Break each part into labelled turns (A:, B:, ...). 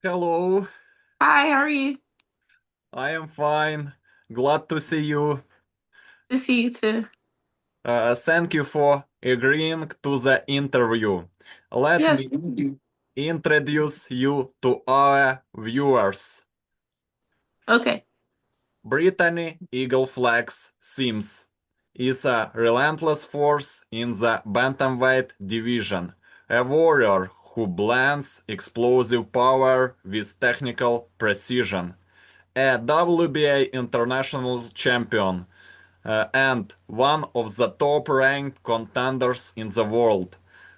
A: Hello,
B: Hi, how are you?
A: I am fine. Glad to see you.
B: To see you too.
A: Thank you for agreeing to the interview. Let
B: Yes.
A: me introduce you to our viewers.
B: Okay.
A: Brittany Eagle Flex Sims is a relentless force in the bantamweight division, a warrior who blends explosive power with technical precision, a WBA International Champion, and one of the top-ranked contenders in the world.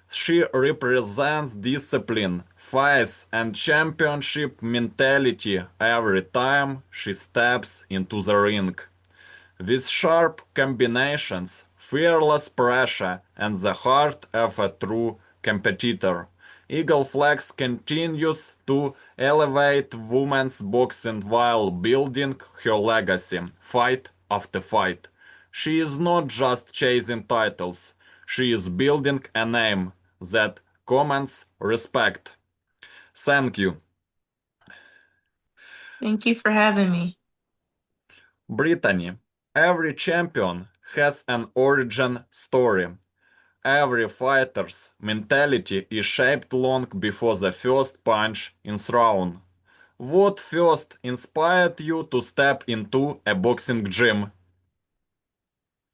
A: She represents discipline, fight, and championship mentality every time she steps into the ring. With sharp combinations, fearless pressure, and the heart of a true competitor, Eagle Flex continues to elevate women's boxing while building her legacy, fight after fight. She is not just chasing titles, she is building a name that commands respect. Thank you.
B: Thank you for having me.
A: Brittany, every champion has an origin story. Every fighter's mentality is shaped long before the first punch is thrown. What first inspired you to step into a boxing gym?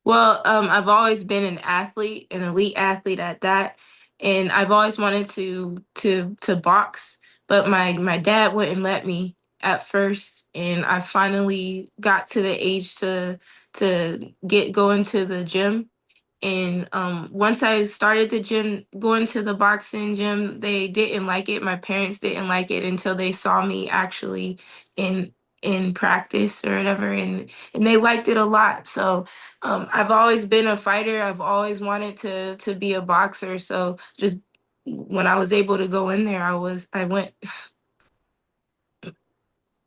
B: Well, I've always been an athlete, an elite athlete at that, and I've always wanted to box, but my dad wouldn't let me at first, and I finally got to the age to get going to the gym. And once I started the gym, going to the boxing gym, they didn't like it. My parents didn't like it until they saw me actually in in practice or whatever, and they liked it a lot. So I've always been a fighter. I've always wanted to be a boxer. So just when I was able to go in there, I went.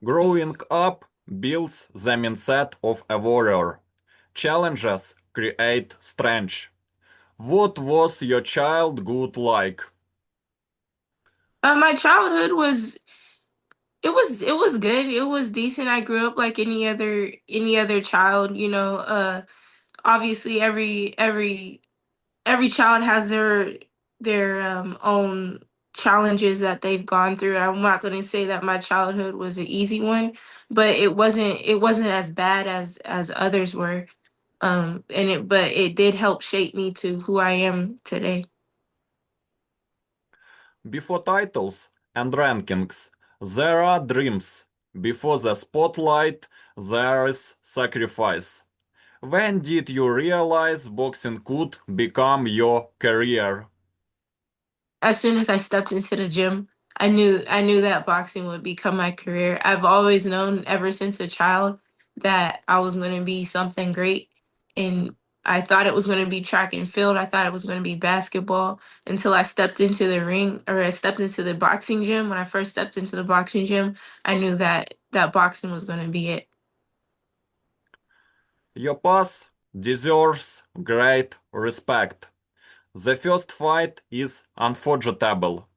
A: Growing up builds the mindset of a warrior. Challenges create strength. What was your childhood like?
B: My childhood was it was good. It was decent. I grew up like any other child. Obviously every child has their own challenges that they've gone through. I'm not going to say that my childhood was an easy one, but it wasn't as bad as others were. But it did help shape me to who I am today.
A: Before titles and rankings, there are dreams. Before the spotlight, there is sacrifice. When did you realize boxing could become your career?
B: As soon as I stepped into the gym, I knew that boxing would become my career. I've always known ever since a child that I was going to be something great, and I thought it was going to be track and field. I thought it was going to be basketball until I stepped into the ring, or I stepped into the boxing gym. When I first stepped into the boxing gym, I knew that boxing was going to be it.
A: Your path deserves great respect. The first fight is unforgettable.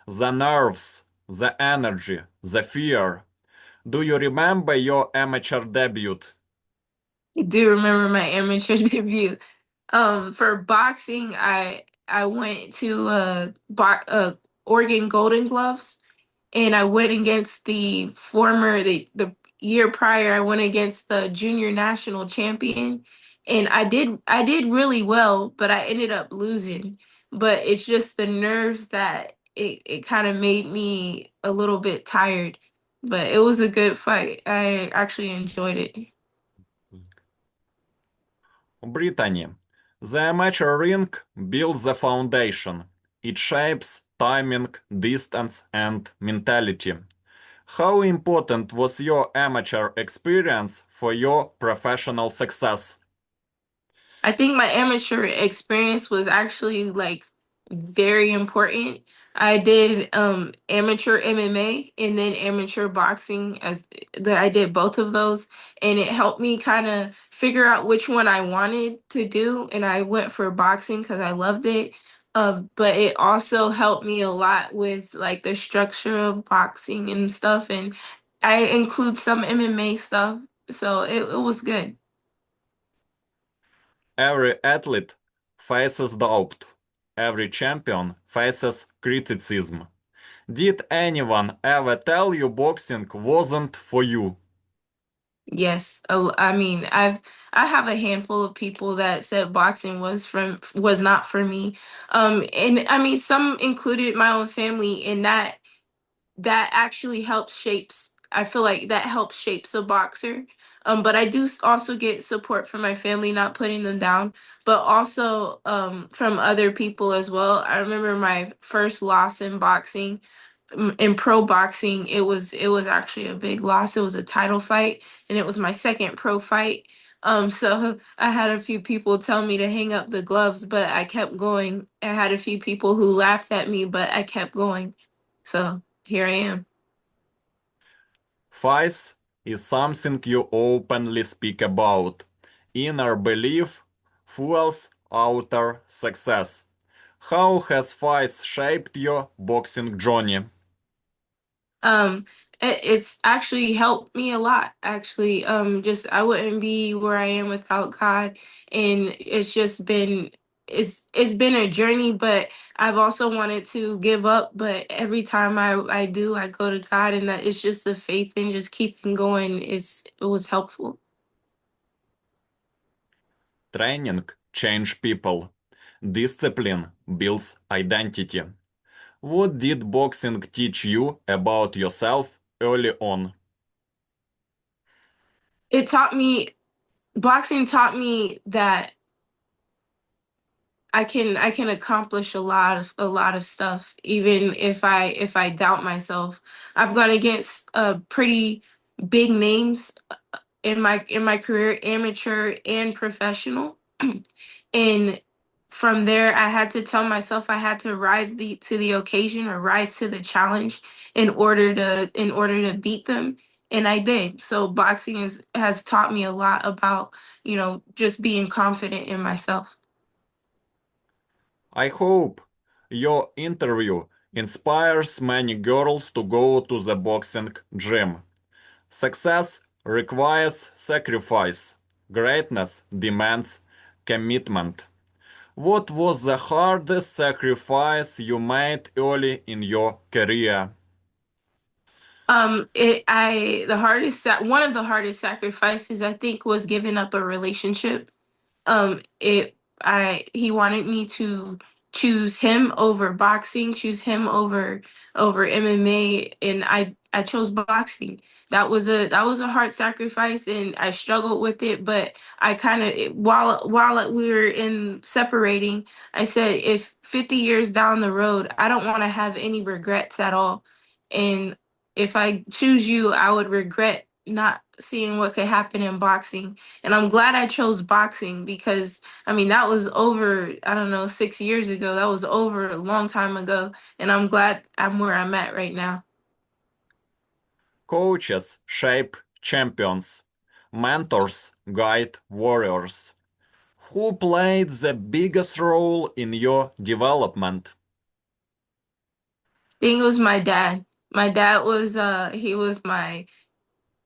A: The nerves, the energy, the fear. Do you remember your amateur debut?
B: I do remember my amateur debut. For boxing, I went to Oregon Golden Gloves, and I went against the year prior. I went against the junior national champion, and I did really well, but I ended up losing. But it's just the nerves that it kind of made me a little bit tired. But it was a good fight. I actually enjoyed it.
A: Brittany. The amateur ring builds the foundation. It shapes timing, distance, and mentality. How important was your amateur experience for your professional success?
B: I think my amateur experience was actually like very important. I did amateur MMA and then amateur boxing as that I did both of those, and it helped me kind of figure out which one I wanted to do, and I went for boxing cuz I loved it. But it also helped me a lot with like the structure of boxing and stuff, and I include some MMA stuff, so it was good.
A: Every athlete faces doubt. Every champion faces criticism. Did anyone ever tell you boxing wasn't for you?
B: Yes, I mean, I have a handful of people that said boxing was not for me. And I mean, some included my own family, and that actually helps shapes. I feel like that helps shapes a boxer. But I do also get support from my family, not putting them down, but also from other people as well. I remember my first loss in boxing in pro boxing, it was actually a big loss. It was a title fight, and it was my second pro fight. So I had a few people tell me to hang up the gloves, but I kept going. I had a few people who laughed at me, but I kept going. So here I am.
A: Vice is something you openly speak about. Inner belief fuels outer success. How has Vice shaped your boxing journey?
B: Um, it's actually helped me a lot, actually. Just I wouldn't be where I am without God, and it's been a journey, but I've also wanted to give up, but every time I do, I go to God, and that it's just the faith and just keeping going it was helpful.
A: Training change people. Discipline builds identity. What did boxing teach you about yourself early on?
B: It taught me Boxing taught me that I can accomplish a lot of stuff even if I doubt myself. I've gone against pretty big names in my career, amateur and professional. And from there I had to tell myself I had to rise to the occasion or rise to the challenge in order to beat them. And I did. So boxing has taught me a lot about, just being confident in myself.
A: I hope your interview inspires many girls to go to the boxing gym. Success requires sacrifice. Greatness demands commitment. What was the hardest sacrifice you made early in your career?
B: One of the hardest sacrifices I think was giving up a relationship. It I He wanted me to choose him over boxing, choose him over MMA, and I chose boxing. That was a hard sacrifice, and I struggled with it, but I kind of while we were in separating, I said if 50 years down the road, I don't want to have any regrets at all. And if I choose you, I would regret not seeing what could happen in boxing. And I'm glad I chose boxing because, I mean, that was over, I don't know, 6 years ago. That was over a long time ago. And I'm glad I'm where I'm at right now.
A: Coaches shape champions. Mentors guide warriors. Who played the biggest role in your development?
B: I think it was my dad. My dad was, he was my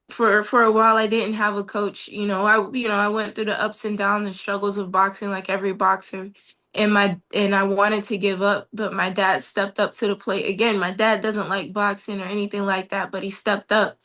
B: for a while I didn't have a coach. I went through the ups and downs and struggles of boxing like every boxer. And I wanted to give up, but my dad stepped up to the plate. Again, my dad doesn't like boxing or anything like that, but he stepped up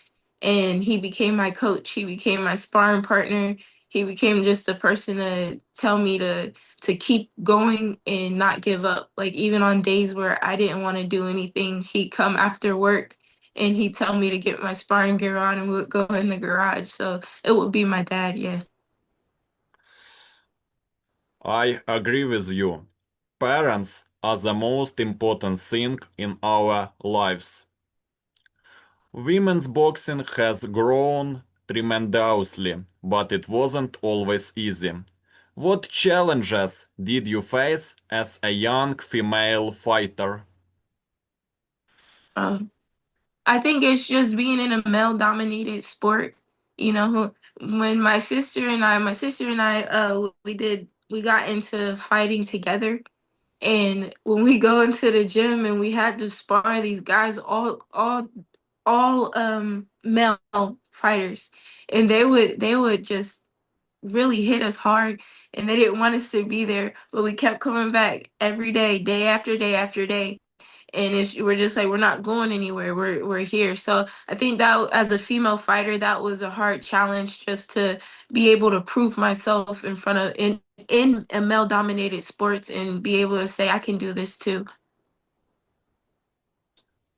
B: and he became my coach. He became my sparring partner. He became just a person to tell me to keep going and not give up. Like even on days where I didn't want to do anything, he'd come after work and he'd tell me to get my sparring gear on and we would go in the garage. So it would be my dad, yeah.
A: I agree with you. Parents are the most important thing in our lives. Women's boxing has grown tremendously, but it wasn't always easy. What challenges did you face as a young female fighter?
B: Um, I think it's just being in a male dominated sport. When my sister and I, we got into fighting together. And when we go into the gym and we had to spar these guys, all male fighters, and they would just really hit us hard, and they didn't want us to be there, but we kept coming back every day, day after day after day. And we're just like, we're not going anywhere. We're here. So I think that as a female fighter, that was a hard challenge, just to be able to prove myself in front of in a male dominated sports and be able to say I can do this too.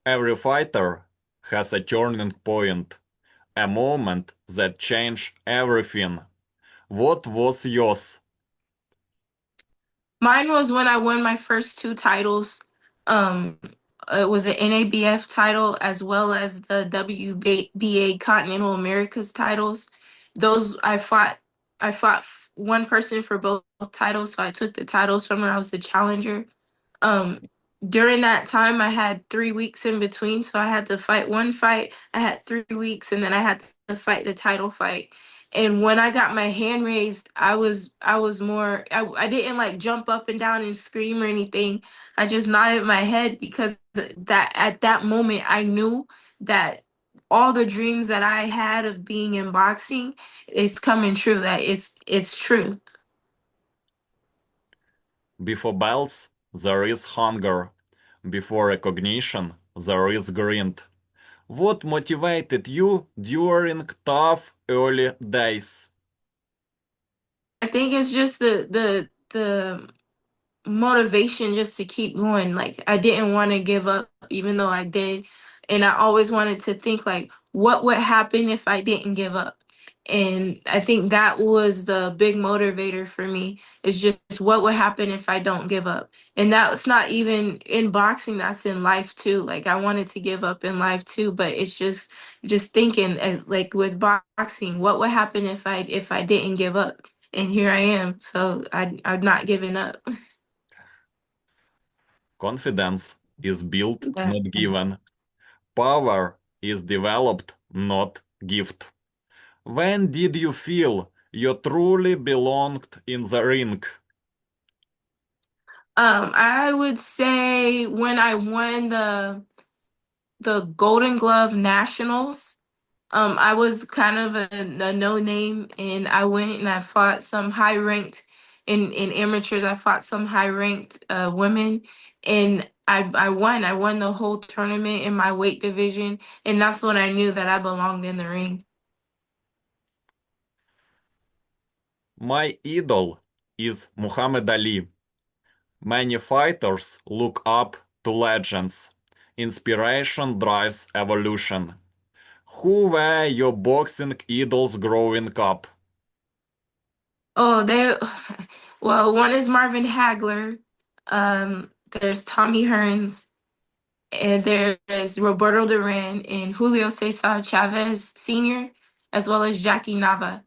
A: Every fighter has a turning point, a moment that changed everything. What was yours?
B: Mine was when I won my first two titles. Um, it was an NABF title as well as the WBA Continental Americas titles. Those I fought one person for both titles, so I took the titles from her. I was the challenger. Um, During that time, I had 3 weeks in between, so I had to fight one fight. I had 3 weeks, and then I had to fight the title fight. And when I got my hand raised, I was more I didn't like jump up and down and scream or anything. I just nodded my head because that at that moment I knew that all the dreams that I had of being in boxing is coming true. That it's true.
A: Before belts, there is hunger. Before recognition, there is grind. What motivated you during tough early days?
B: I think it's just the motivation just to keep going. Like I didn't want to give up, even though I did. And I always wanted to think like, what would happen if I didn't give up? And I think that was the big motivator for me, is just what would happen if I don't give up. And that's not even in boxing, that's in life too. Like I wanted to give up in life too, but it's just thinking as like with boxing, what would happen if I didn't give up? And here I am. So I'm not giving up.
A: Confidence is built,
B: Yeah.
A: not given. Power is developed, not gift. When did you feel you truly belonged in the ring?
B: I would say when I won the Golden Glove Nationals, I was kind of a no name, and I went and I fought some high ranked in amateurs. I fought some high ranked women, and I won. I won the whole tournament in my weight division, and that's when I knew that I belonged in the ring.
A: My idol is Muhammad Ali. Many fighters look up to legends. Inspiration drives evolution. Who were your boxing idols growing up?
B: Oh, they well, one is Marvin Hagler. There's Tommy Hearns, and there is Roberto Duran and Julio Cesar Chavez Sr., as well as Jackie Nava.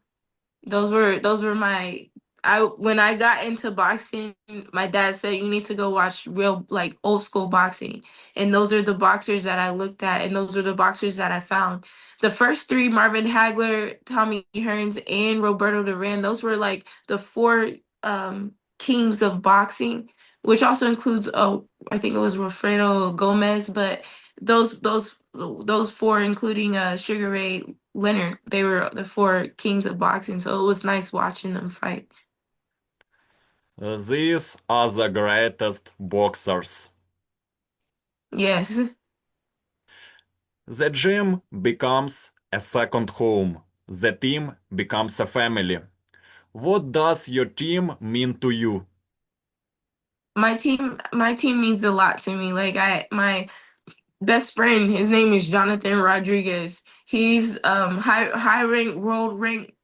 B: Those were my I when I got into boxing, my dad said you need to go watch real like old school boxing. And those are the boxers that I looked at, and those are the boxers that I found. The first three, Marvin Hagler, Tommy Hearns, and Roberto Duran, those were like the four kings of boxing, which also includes I think it was Wilfredo Gomez, but those four, including Sugar Ray Leonard, they were the four kings of boxing. So it was nice watching them fight.
A: These are the greatest boxers.
B: Yes.
A: The gym becomes a second home. The team becomes a family. What does your team mean to you?
B: My team means a lot to me. Like my best friend, his name is Jonathan Rodriguez. He's high rank, world rank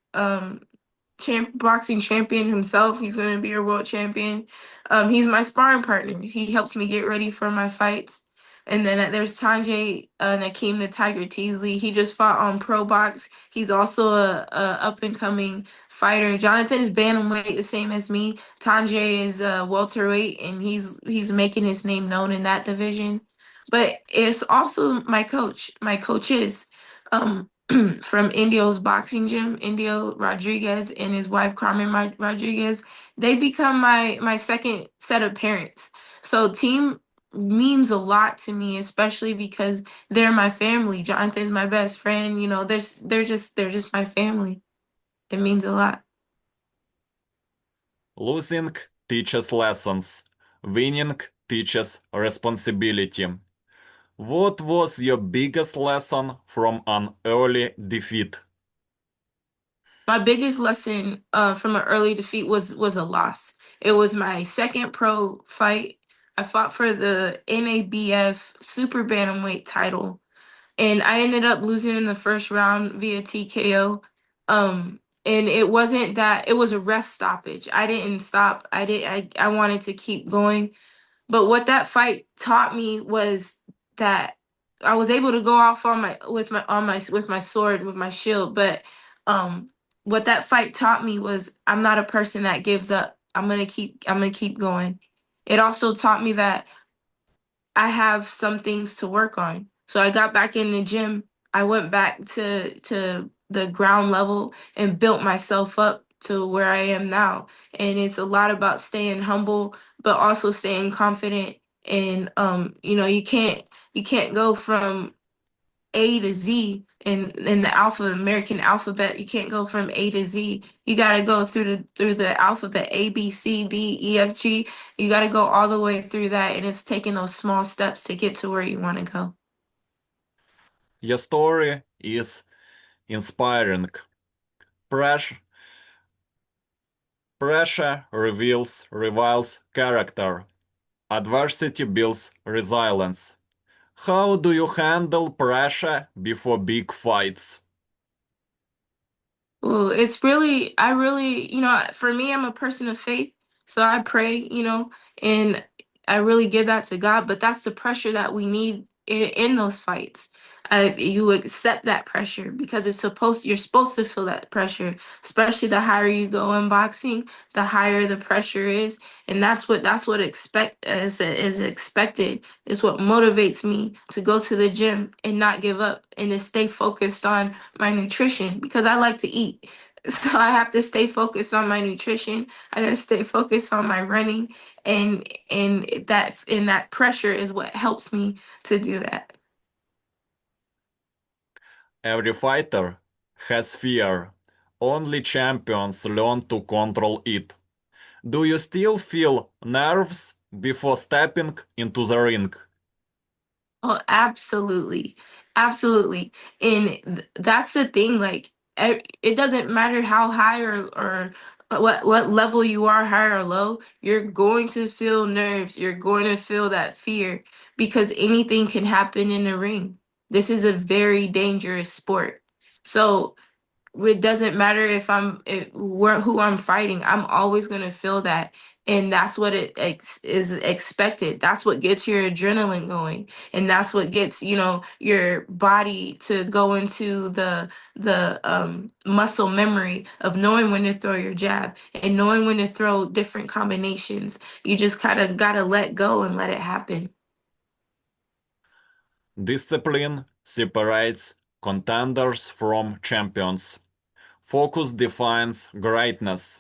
B: boxing champion himself. He's going to be a world champion. He's my sparring partner. He helps me get ready for my fights. And then there's Tanjay Nakeem the Tiger Teasley. He just fought on Pro Box. He's also a up and coming fighter. Jonathan is bantamweight, the same as me. Tanjay is welterweight, and he's making his name known in that division. But it's also my coach, my coaches. from Indio's boxing gym, Indio Rodriguez and his wife Carmen Rodriguez. They become my second set of parents. So team means a lot to me, especially because they're my family. Jonathan's my best friend. You know, they're just my family. It means a lot.
A: Losing teaches lessons. Winning teaches responsibility. What was your biggest lesson from an early defeat?
B: My biggest lesson from an early defeat was a loss. It was my second pro fight. I fought for the NABF Super Bantamweight title, and I ended up losing in the first round via TKO. And it wasn't that it was a ref stoppage. I didn't stop. I wanted to keep going. But what that fight taught me was that I was able to go off on my with my sword, with my shield. But um what that fight taught me was I'm not a person that gives up. I'm gonna keep going. It also taught me that I have some things to work on. So I got back in the gym. I went back to the ground level and built myself up to where I am now. And it's a lot about staying humble, but also staying confident. And you can't go from A to Z in the American alphabet. You can't go from A to Z. You got to go through the alphabet A, B, C, D, E, F, G. You got to go all the way through that, and it's taking those small steps to get to where you want to go.
A: Your story is inspiring. Pressure, pressure reveals character. Adversity builds resilience. How do you handle pressure before big fights?
B: Well, it's really, I really, for me, I'm a person of faith. So I pray, and I really give that to God. But that's the pressure that we need in those fights. You accept that pressure because you're supposed to feel that pressure, especially the higher you go in boxing, the higher the pressure is. And that's what is expected, is what motivates me to go to the gym and not give up and to stay focused on my nutrition because I like to eat. So I have to stay focused on my nutrition. I got to stay focused on my running, and that pressure is what helps me to do that.
A: Every fighter has fear. Only champions learn to control it. Do you still feel nerves before stepping into the ring?
B: Oh, absolutely. Absolutely. And that's the thing, like it doesn't matter how high or what level you are, high or low, you're going to feel nerves. You're going to feel that fear because anything can happen in the ring. This is a very dangerous sport. So it doesn't matter who I'm fighting. I'm always gonna feel that, and that's what is expected. That's what gets your adrenaline going, and that's what gets your body to go into the muscle memory of knowing when to throw your jab and knowing when to throw different combinations. You just kind of gotta let go and let it happen.
A: Discipline separates contenders from champions. Focus defines greatness.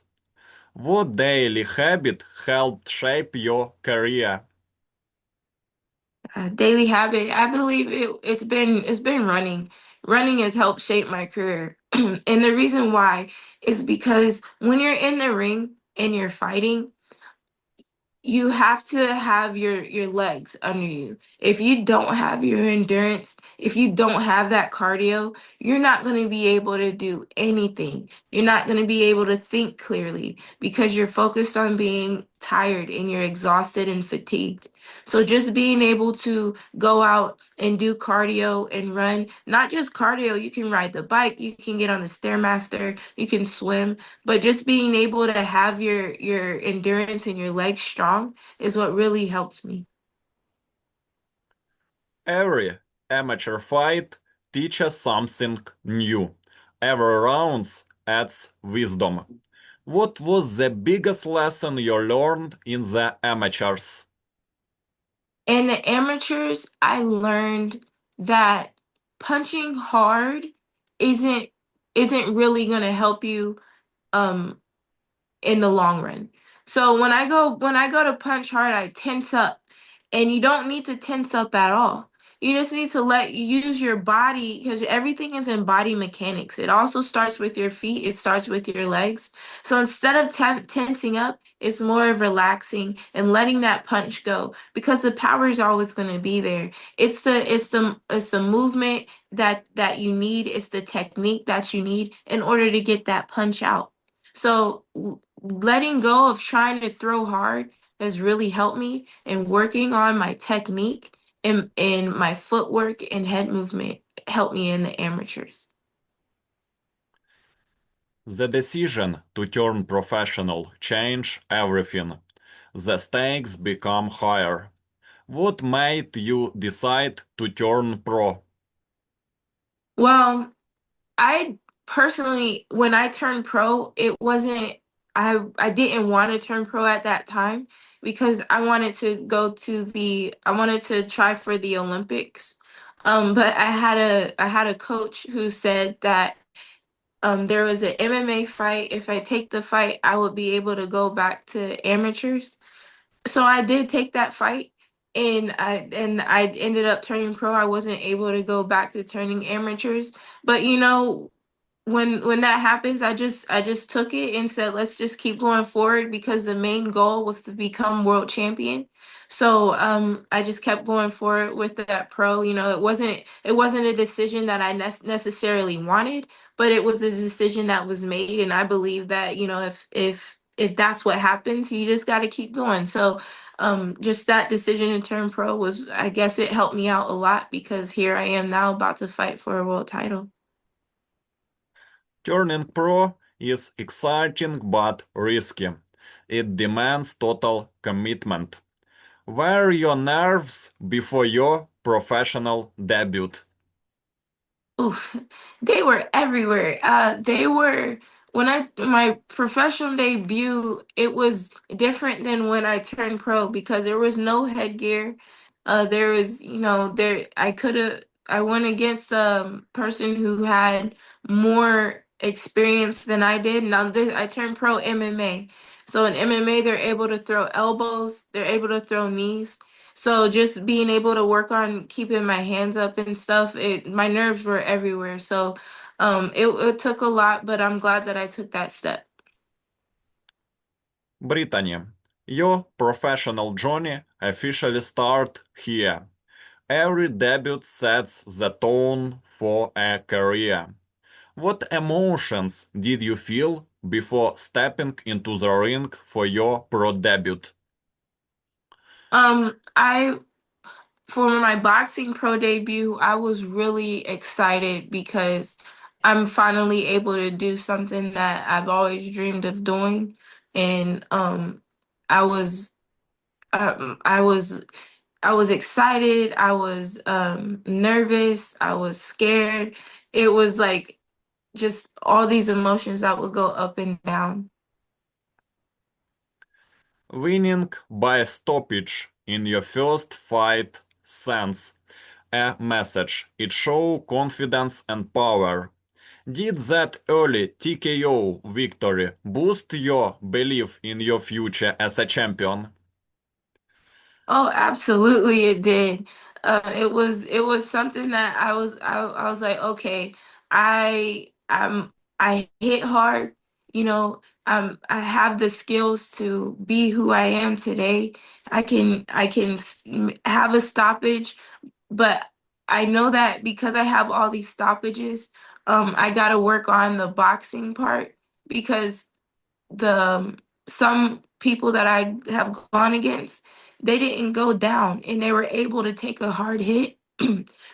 A: What daily habit helped shape your career?
B: Daily habit. I believe it's been running. Running has helped shape my career, and the reason why is because when you're in the ring and you're fighting, you have to have your legs under you. If you don't have your endurance, if you don't have that cardio, you're not going to be able to do anything. You're not going to be able to think clearly because you're focused on being tired and you're exhausted and fatigued. So just being able to go out and do cardio and run, not just cardio, you can ride the bike, you can get on the stairmaster, you can swim, but just being able to have your endurance and your legs strong is what really helped me.
A: Every amateur fight teaches something new. Every round adds wisdom. What was the biggest lesson you learned in the amateurs?
B: And the amateurs, I learned that punching hard isn't isn't really going to help you um in the long run. So when I go to punch hard, I tense up. And you don't need to tense up at all. You just need to let you use your body because everything is in body mechanics. It also starts with your feet, it starts with your legs. So instead of tensing up, it's more of relaxing and letting that punch go because the power is always going to be there. It's the movement that you need, it's the technique that you need in order to get that punch out. So letting go of trying to throw hard has really helped me in working on my technique and my footwork and head movement helped me in the amateurs.
A: The decision to turn professional changed everything. The stakes become higher. What made you decide to turn pro?
B: Well, I personally, when I turned pro, it wasn't, I didn't want to turn pro at that time because I wanted to try for the Olympics. But I had a coach who said that there was an MMA fight. If I take the fight, I would be able to go back to amateurs. So I did take that fight and I ended up turning pro. I wasn't able to go back to turning amateurs. But when that happens, I just took it and said, let's just keep going forward because the main goal was to become world champion. So I just kept going forward with that pro. It wasn't a decision that I necessarily wanted, but it was a decision that was made, and I believe that if that's what happens, you just got to keep going. So just that decision to turn pro was, I guess, it helped me out a lot because here I am now about to fight for a world title.
A: Turning pro is exciting but risky. It demands total commitment. Were your nerves before your professional debut?
B: Oof, they were everywhere. They were when I my professional debut, it was different than when I turned pro because there was no headgear. There was, there I went against a person who had more experience than I did. Now I turned pro MMA. So in MMA, they're able to throw elbows, they're able to throw knees. So just being able to work on keeping my hands up and stuff, my nerves were everywhere. So it took a lot, but I'm glad that I took that step.
A: Brittany, your professional journey officially starts here. Every debut sets the tone for a career. What emotions did you feel before stepping into the ring for your pro debut?
B: I For my boxing pro debut, I was really excited because I'm finally able to do something that I've always dreamed of doing, and I was I was I was excited. I was nervous. I was scared. It was like just all these emotions that would go up and down.
A: Winning by stoppage in your first fight sends a message. It shows confidence and power. Did that early TKO victory boost your belief in your future as a champion?
B: Oh, absolutely it did. It was something that I was like, okay, I hit hard, I have the skills to be who I am today. I can have a stoppage, but I know that because I have all these stoppages, I got to work on the boxing part because the some people that I have gone against, they didn't go down and they were able to take a hard hit.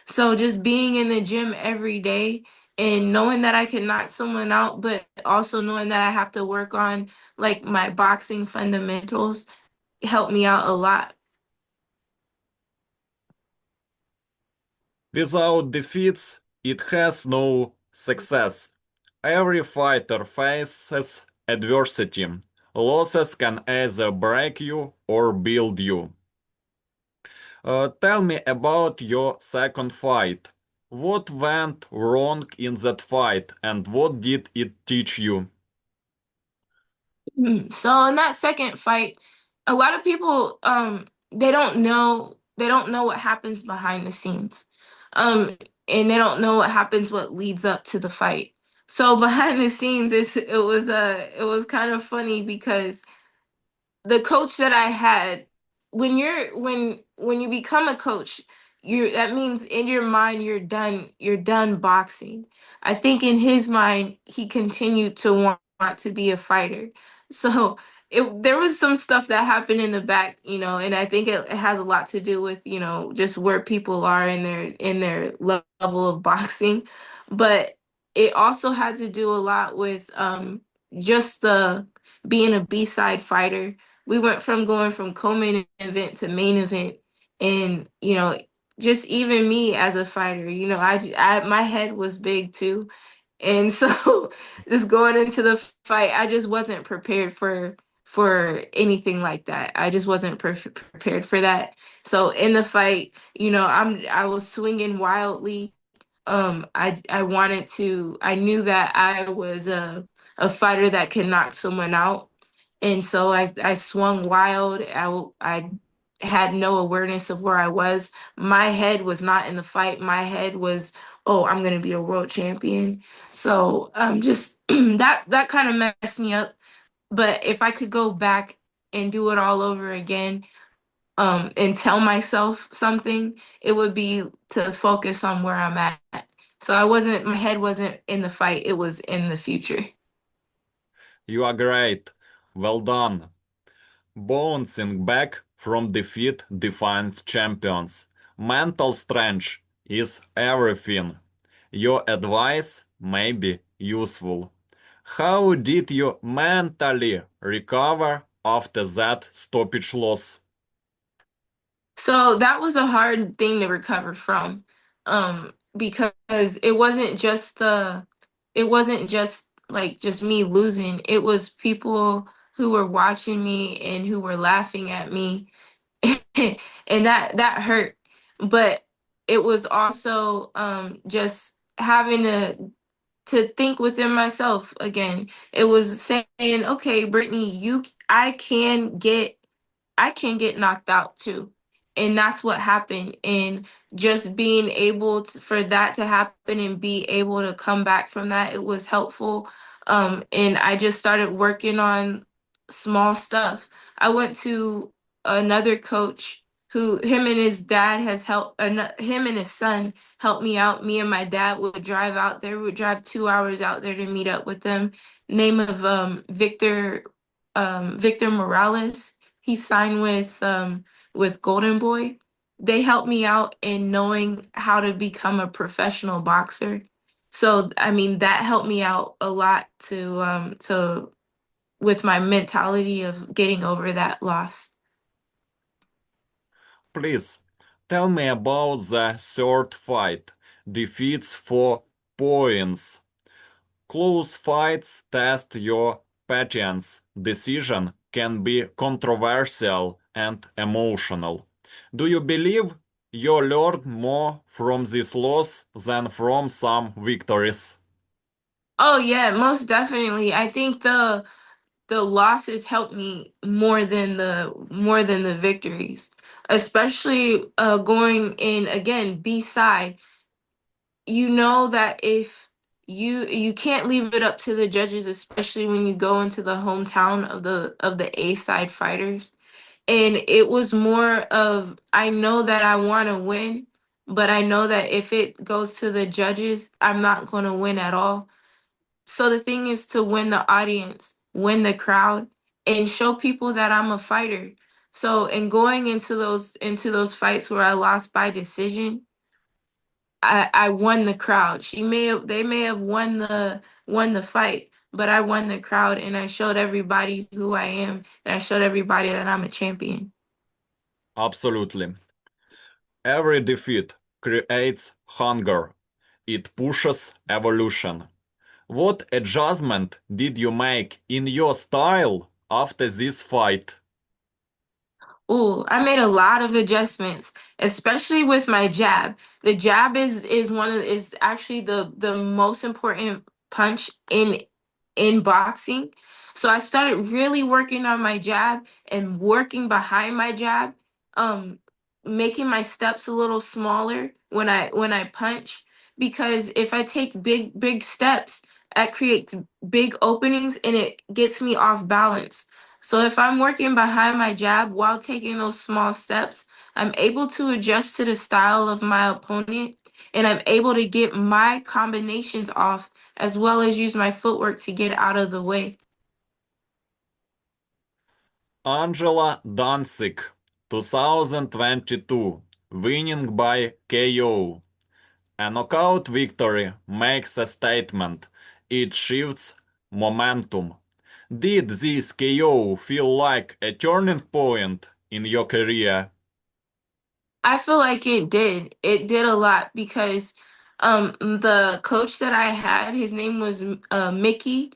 B: So just being in the gym every day and knowing that I can knock someone out, but also knowing that I have to work on like my boxing fundamentals helped me out a lot.
A: Without defeats, it has no success. Every fighter faces adversity. Losses can either break you or build you. Tell me about your second fight. What went wrong in that fight and what did it teach you?
B: So in that second fight, a lot of people they don't know what happens behind the scenes. Um and they don't know what happens what leads up to the fight. So behind the scenes it was kind of funny because the coach that I had, when you become a coach, you that means in your mind you're done boxing. I think in his mind he continued to want to be a fighter. So there was some stuff that happened in the back, and I think it has a lot to do with, just where people are in their level of boxing. But it also had to do a lot with just the being a B-side fighter. We went from going from co-main event to main event, and just even me as a fighter, my head was big too, and so just going into the fight, I just wasn't prepared for anything like that. I just wasn't prepared for that. So in the fight, I was swinging wildly. I knew that I was a fighter that can knock someone out. And so I swung wild. I had no awareness of where I was. My head was not in the fight. My head was, oh, I'm gonna be a world champion. So just that kind of messed me up. But if I could go back and do it all over again, and tell myself something, it would be to focus on where I'm at. So my head wasn't in the fight, it was in the future.
A: You are great. Well done. Bouncing back from defeat defines champions. Mental strength is everything. Your advice may be useful. How did you mentally recover after that stoppage loss?
B: So that was a hard thing to recover from. Because it wasn't just like just me losing. It was people who were watching me and who were laughing at me. And that hurt. But it was also just having to think within myself again. It was saying, okay, Brittany, I can get knocked out too. And that's what happened. And just being able for that to happen and be able to come back from that, it was helpful. And I just started working on small stuff. I went to another coach who him and his dad has helped, him and his son helped me out. Me and my dad would drive out there, we would drive 2 hours out there to meet up with them. Name of Victor Morales. He signed with Golden Boy. They helped me out in knowing how to become a professional boxer. So I mean that helped me out a lot to with my mentality of getting over that loss.
A: Please tell me about the third fight. Defeats for points. Close fights test your patience. Decision can be controversial and emotional. Do you believe you learned more from this loss than from some victories?
B: Oh yeah, most definitely. I think the losses helped me more than the victories, especially going in again B side. You know that if you can't leave it up to the judges, especially when you go into the hometown of the A side fighters. And it was more of, I know that I want to win, but I know that if it goes to the judges, I'm not going to win at all. So the thing is to win the audience, win the crowd, and show people that I'm a fighter. So in going into those fights where I lost by decision, I won the crowd. They may have won the fight, but I won the crowd and I showed everybody who I am and I showed everybody that I'm a champion.
A: Absolutely. Every defeat creates hunger. It pushes evolution. What adjustment did you make in your style after this fight?
B: Ooh, I made a lot of adjustments, especially with my jab. The jab is one of is actually the most important punch in boxing. So I started really working on my jab and working behind my jab, um, making my steps a little smaller when I punch because if I take big steps, that creates big openings and it gets me off balance. So if I'm working behind my jab while taking those small steps, I'm able to adjust to the style of my opponent and I'm able to get my combinations off as well as use my footwork to get out of the way.
A: Angela Danzig, 2022, winning by KO. A knockout victory makes a statement. It shifts momentum. Did this KO feel like a turning point in your career?
B: I feel like it did. It did a lot because the coach that I had, his name was Mickey.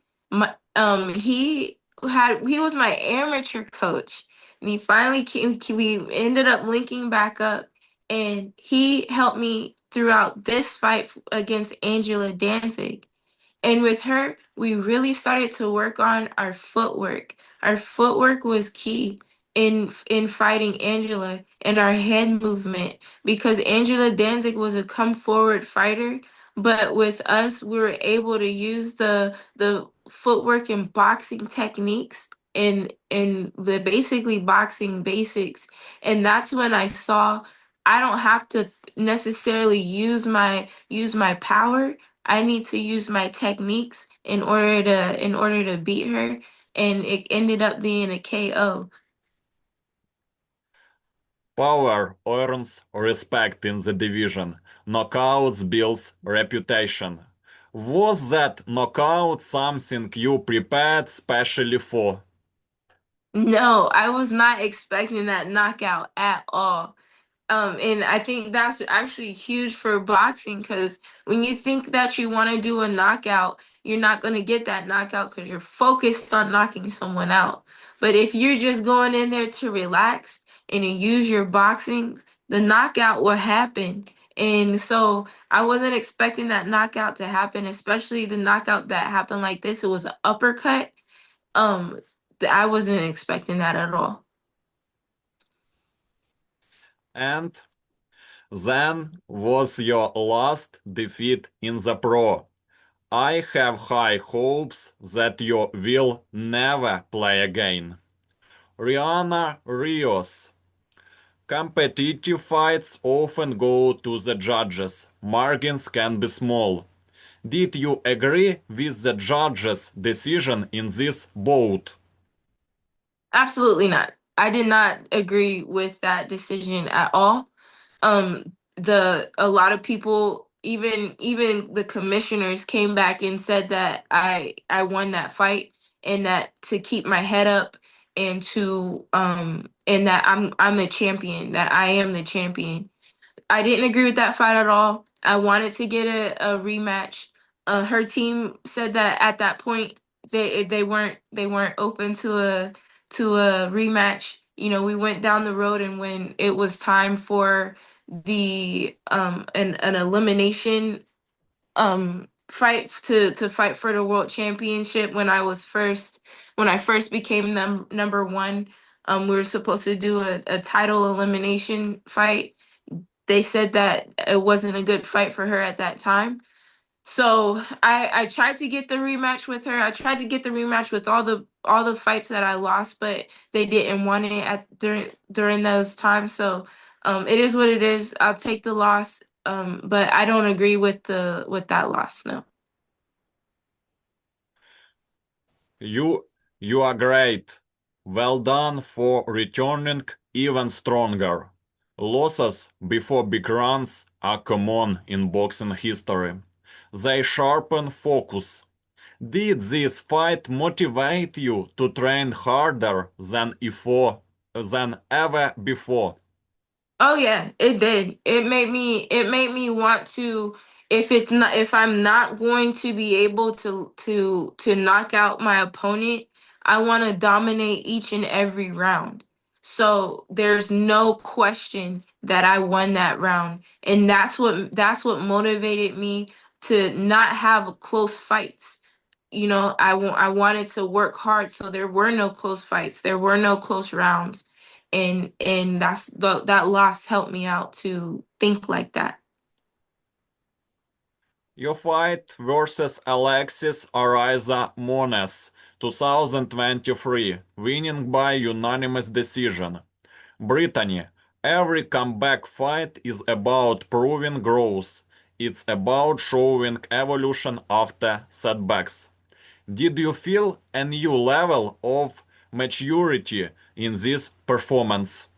B: He was my amateur coach, and he finally came. We ended up linking back up, and he helped me throughout this fight against Angela Danzig. And with her, we really started to work on our footwork. Our footwork was key in fighting Angela and our head movement because Angela Danzig was a come forward fighter, but with us we were able to use the footwork and boxing techniques and the basically boxing basics. And that's when I saw I don't have to necessarily use my power. I need to use my techniques in order to beat her, and it ended up being a KO.
A: Power earns respect in the division. Knockouts builds reputation. Was that knockout something you prepared specially for?
B: No, I was not expecting that knockout at all. And I think that's actually huge for boxing because when you think that you want to do a knockout, you're not going to get that knockout because you're focused on knocking someone out. But if you're just going in there to relax and you use your boxing, the knockout will happen. And so I wasn't expecting that knockout to happen, especially the knockout that happened like this. It was an uppercut. Um, I wasn't expecting that at all.
A: And then was your last defeat in the pro. I have high hopes that you will never play again. Rihanna Rios. Competitive fights often go to the judges. Margins can be small. Did you agree with the judge's decision in this bout?
B: Absolutely not. I did not agree with that decision at all. The a lot of people, even the commissioners, came back and said that I won that fight and that to keep my head up and that I'm the champion, that I am the champion. I didn't agree with that fight at all. I wanted to get a rematch. Her team said that at that point they weren't open to a rematch. You know, we went down the road, and when it was time for the an elimination fight to fight for the world championship when I first became number one, we were supposed to do a title elimination fight. They said that it wasn't a good fight for her at that time. So I tried to get the rematch with her. I tried to get the rematch with all the fights that I lost, but they didn't want it at during those times. So it is what it is. I'll take the loss. But I don't agree with that loss. No.
A: You you are great. Well done for returning even stronger. Losses before big runs are common in boxing history. They sharpen focus. Did this fight motivate you to train harder than ever before?
B: Oh yeah, it did. It made me want to if I'm not going to be able to knock out my opponent, I want to dominate each and every round. So there's no question that I won that round. And that's what motivated me to not have close fights. I wanted to work hard so there were no close fights. There were no close rounds. And that loss helped me out to think like that.
A: Your fight versus Alexis Ariza Mones, 2023, winning by unanimous decision. Brittany, every comeback fight is about proving growth. It's about showing evolution after setbacks. Did you feel a new level of maturity in this performance?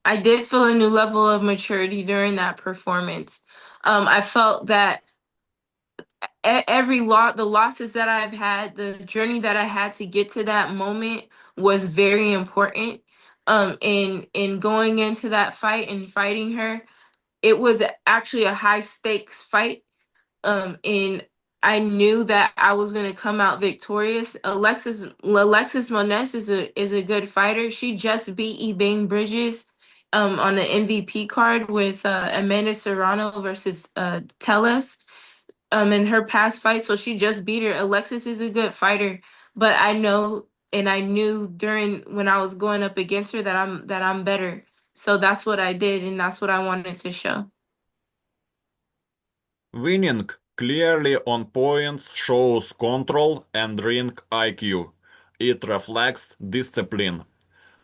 B: I did feel a new level of maturity during that performance. I felt that every lot the losses that I've had, the journey that I had to get to that moment was very important. In going into that fight and fighting her, it was actually a high stakes fight. And I knew that I was going to come out victorious. Alexis Mones is a good fighter. She just beat Ebane Bridges on the MVP card with Amanda Serrano versus Tellez in her past fight. So she just beat her. Alexis is a good fighter, but I know and I knew during when I was going up against her that I'm better. So that's what I did, and that's what I wanted to show.
A: Winning clearly on points shows control and ring IQ. It reflects discipline.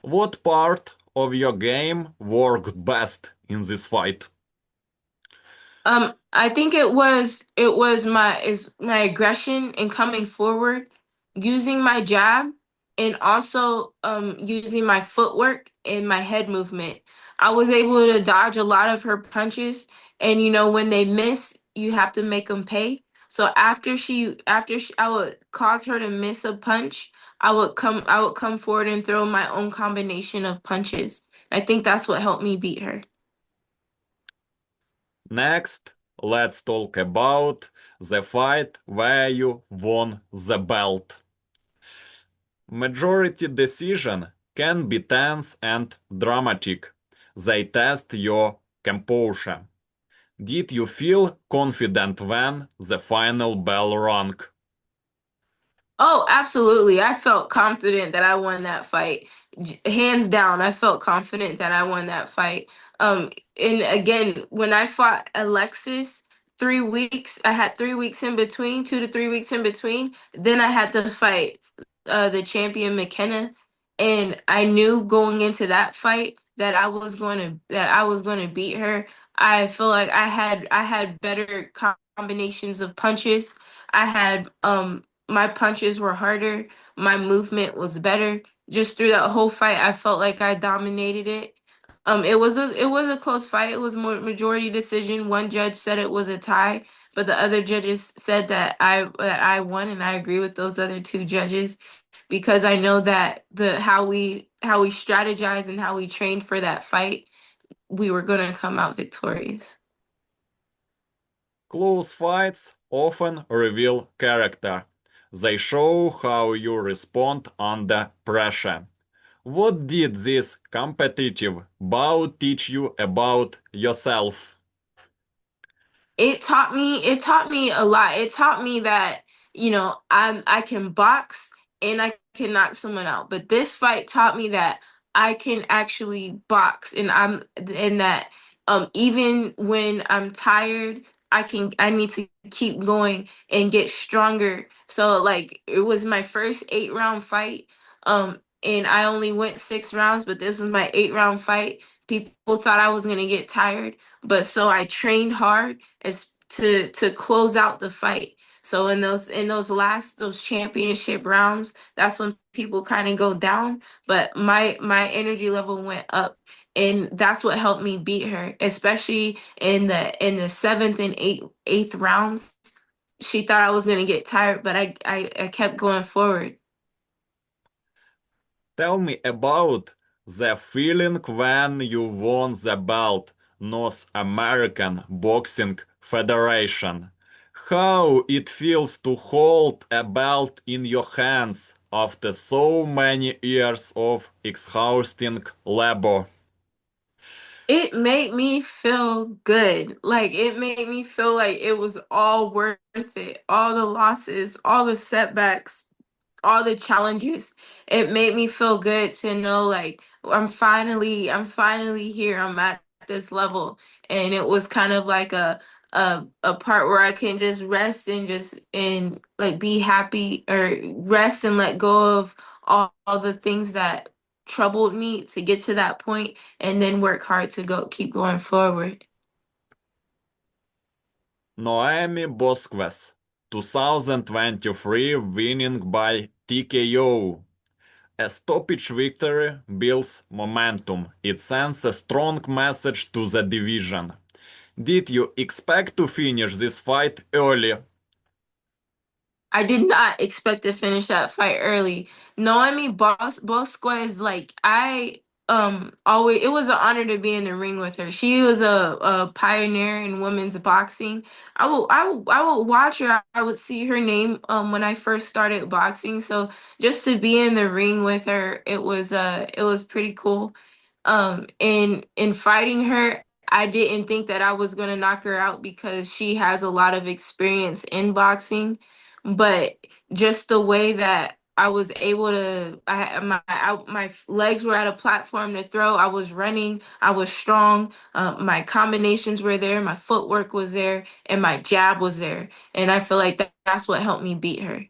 A: What part of your game worked best in this fight?
B: I think it was my aggression and coming forward, using my jab, and also using my footwork and my head movement. I was able to dodge a lot of her punches, and when they miss, you have to make them pay. So I would cause her to miss a punch. I would come forward and throw my own combination of punches. I think that's what helped me beat her.
A: Next, let's talk about the fight where you won the belt. Majority decision can be tense and dramatic. They test your composure. Did you feel confident when the final bell rang?
B: Oh, absolutely. I felt confident that I won that fight. Hands down, I felt confident that I won that fight. And again, when I fought Alexis, 3 weeks, I had 3 weeks in between, 2 to 3 weeks in between. Then I had to fight the champion McKenna, and I knew going into that fight that I was going to beat her. I feel like I had better combinations of punches. I had my punches were harder, my movement was better. Just through that whole fight, I felt like I dominated it. It was a close fight. It was more majority decision. One judge said it was a tie, but the other judges said that I won, and I agree with those other two judges because I know that the how we strategized and how we trained for that fight, we were gonna come out victorious.
A: Close fights often reveal character. They show how you respond under pressure. What did this competitive bout teach you about yourself?
B: It taught me a lot. It taught me that I can box and I can knock someone out, but this fight taught me that I can actually box, and that even when I'm tired, I need to keep going and get stronger. So like it was my first 8 round fight, and I only went 6 rounds, but this was my 8 round fight. People thought I was gonna get tired, but so I trained hard as to close out the fight. So in those championship rounds, that's when people kind of go down, but my energy level went up, and that's what helped me beat her, especially in the seventh and eighth rounds. She thought I was gonna get tired, but I kept going forward.
A: Tell me about the feeling when you won the belt, North American Boxing Federation. How it feels to hold a belt in your hands after so many years of exhausting labor?
B: It made me feel good. Like it made me feel like it was all worth it. All the losses, all the setbacks, all the challenges. It made me feel good to know like I'm finally here. I'm at this level. And it was kind of like a part where I can just rest and just and like be happy or rest and let go of all the things that troubled me to get to that point and then work hard to go keep going forward.
A: Noemi Bosquez, 2023 winning by TKO. A stoppage victory builds momentum. It sends a strong message to the division. Did you expect to finish this fight early?
B: I did not expect to finish that fight early. Noemi Bosco is like I always it was an honor to be in the ring with her. She was a pioneer in women's boxing. I would watch her. I would see her name when I first started boxing. So just to be in the ring with her, it was pretty cool. In fighting her, I didn't think that I was gonna knock her out because she has a lot of experience in boxing, but just the way that I was able to, my legs were at a platform to throw. I was running. I was strong. My combinations were there. My footwork was there, and my jab was there. And I feel like that's what helped me beat her.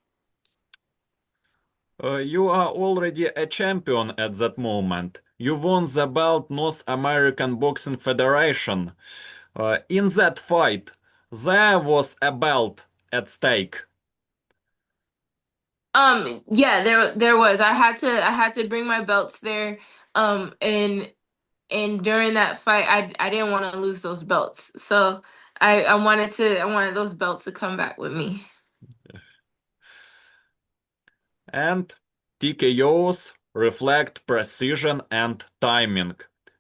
A: You are already a champion at that moment. You won the belt North American Boxing Federation. In that fight, there was a belt at stake.
B: Yeah, there was. I had to bring my belts there. And during that fight, I didn't want to lose those belts. So I wanted those belts to come back with me.
A: And TKOs reflect precision and timing.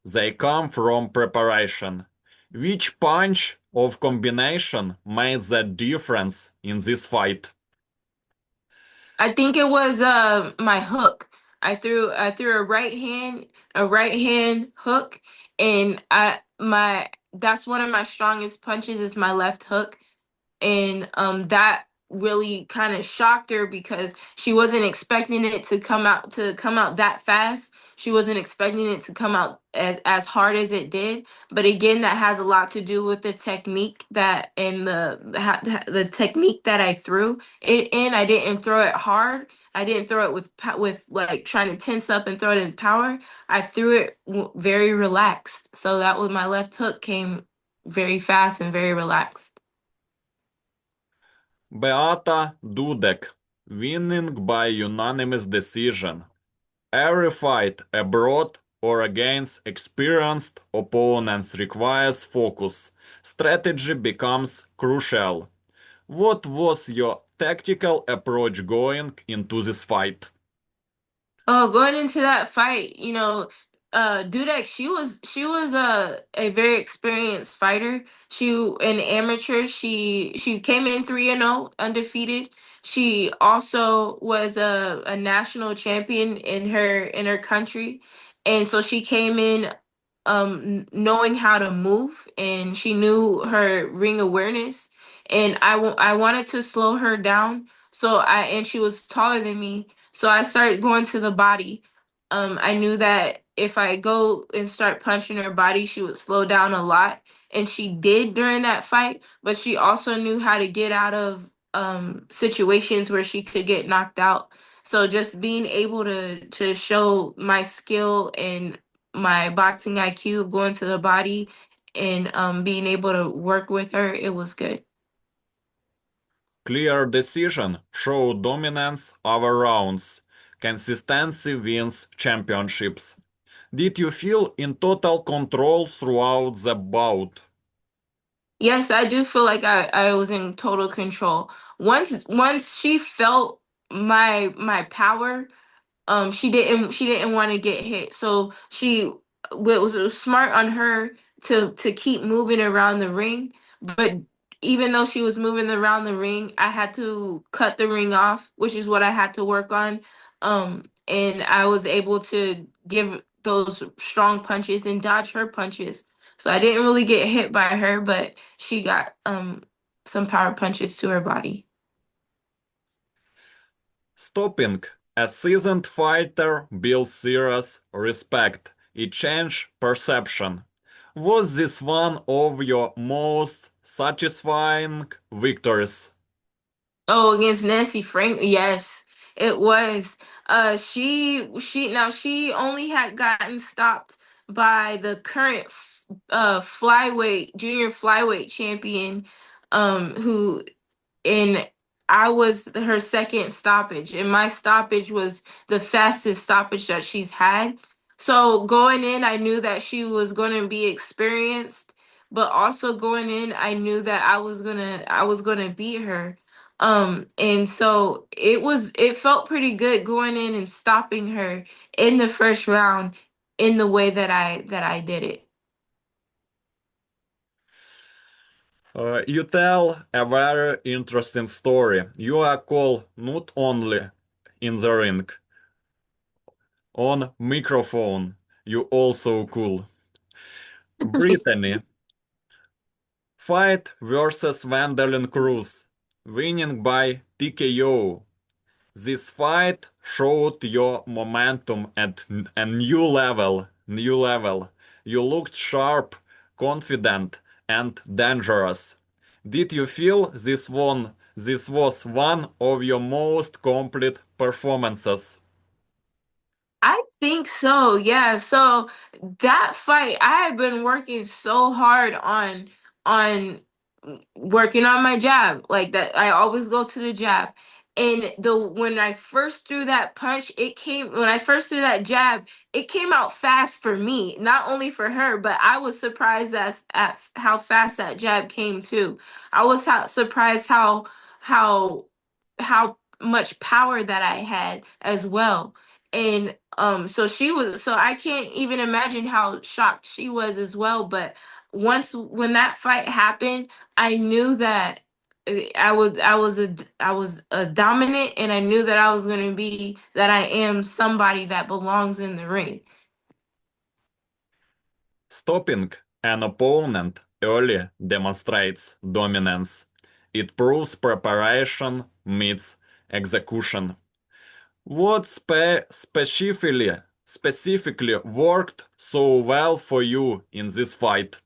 A: They come from preparation. Which punch of combination made the difference in this fight?
B: I think it was my hook. I threw a right hand hook, and I my that's one of my strongest punches is my left hook. And that really kind of shocked her because she wasn't expecting it to come out that fast. She wasn't expecting it to come out as hard as it did. But again, that has a lot to do with the technique that and the technique that I threw it in. I didn't throw it hard. I didn't throw it with like trying to tense up and throw it in power. I threw it very relaxed. So that was my left hook came very fast and very relaxed.
A: Beata Dudek, winning by unanimous decision. Every fight abroad or against experienced opponents requires focus. Strategy becomes crucial. What was your tactical approach going into this fight?
B: Oh, going into that fight, Dudek, she was a very experienced fighter. She an amateur. She came in 3-0 undefeated. She also was a national champion in her country. And so she came in knowing how to move, and she knew her ring awareness. And I wanted to slow her down. And she was taller than me, so I started going to the body. I knew that if I go and start punching her body, she would slow down a lot. And she did during that fight, but she also knew how to get out of situations where she could get knocked out. So just being able to show my skill and my boxing IQ of going to the body and being able to work with her, it was good.
A: Clear decision, show dominance over rounds. Consistency wins championships. Did you feel in total control throughout the bout?
B: Yes, I do feel like I was in total control. Once she felt my power, she didn't want to get hit. So it was smart on her to keep moving around the ring. But even though she was moving around the ring, I had to cut the ring off, which is what I had to work on. And I was able to give those strong punches and dodge her punches. So I didn't really get hit by her, but she got some power punches to her body.
A: Stopping a seasoned fighter builds serious respect. It changed perception. Was this one of your most satisfying victories?
B: Oh, against Nancy Frank, yes, it was. She only had gotten stopped by the current flyweight junior flyweight champion, who and I was her second stoppage, and my stoppage was the fastest stoppage that she's had. So going in, I knew that she was going to be experienced, but also going in, I knew that I was gonna beat her. And so it felt pretty good going in and stopping her in the first round in the way that I did it.
A: You tell a very interesting story. You are cool not only in the ring, on microphone. You also cool. Brittany, fight versus Vandalin Cruz, winning by TKO. This fight showed your momentum at a new level. New level. You looked sharp, confident, and dangerous. Did you feel this was one of your most complete performances?
B: I think so. Yeah. So that fight, I have been working so hard on working on my jab. Like that, I always go to the jab. And the when I first threw that punch, it came when I first threw that jab, it came out fast for me, not only for her, but I was surprised at how fast that jab came too. I was surprised how how much power that I had as well. And so I can't even imagine how shocked she was as well. But when that fight happened, I knew that I was a dominant, and I knew that I was going to be that I am somebody that belongs in the ring.
A: Stopping an opponent early demonstrates dominance. It proves preparation meets execution. What specifically worked so well for you in this fight?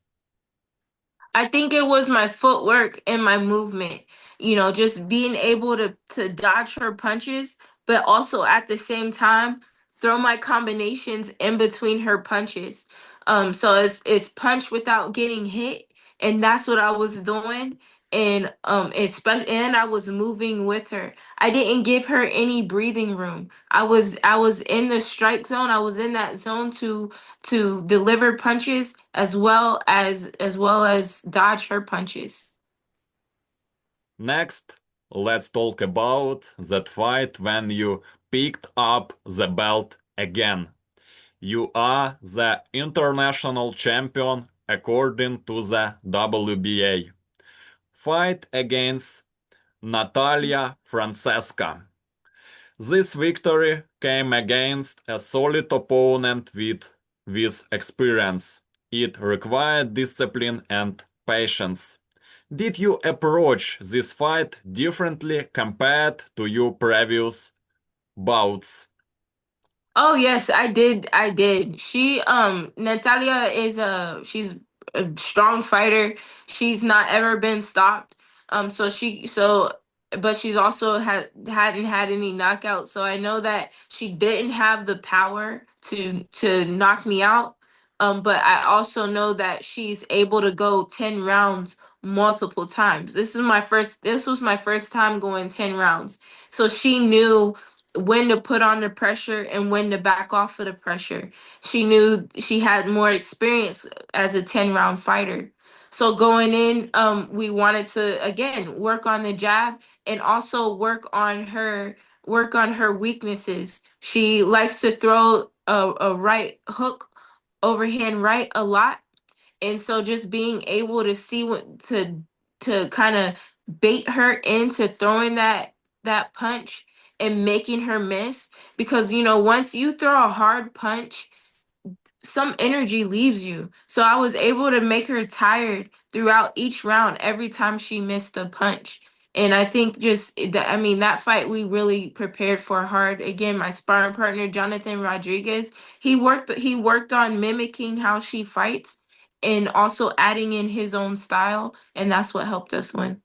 B: I think it was my footwork and my movement. Just being able to dodge her punches, but also at the same time throw my combinations in between her punches. So it's punch without getting hit, and that's what I was doing. And I was moving with her. I didn't give her any breathing room. I was in the strike zone. I was in that zone to deliver punches as well as dodge her punches.
A: Next, let's talk about that fight when you picked up the belt again. You are the international champion according to the WBA. Fight against Natalia Francesca. This victory came against a solid opponent with experience. It required discipline and patience. Did you approach this fight differently compared to your previous bouts?
B: Oh yes, I did. I did. Natalia she's a strong fighter. She's not ever been stopped. But she's also hadn't had any knockouts. So I know that she didn't have the power to knock me out. But I also know that she's able to go 10 rounds multiple times. This was my first time going 10 rounds. So she knew when to put on the pressure and when to back off of the pressure. She knew she had more experience as a 10-round fighter. So going in, we wanted to again work on the jab and also work on her weaknesses. She likes to throw a right hook, overhand right a lot, and so just being able to see what to kind of bait her into throwing that punch and making her miss because once you throw a hard punch, some energy leaves you. So I was able to make her tired throughout each round every time she missed a punch. And I think just that, I mean, that fight we really prepared for hard. Again, my sparring partner, Jonathan Rodriguez, he worked on mimicking how she fights and also adding in his own style. And that's what helped us win.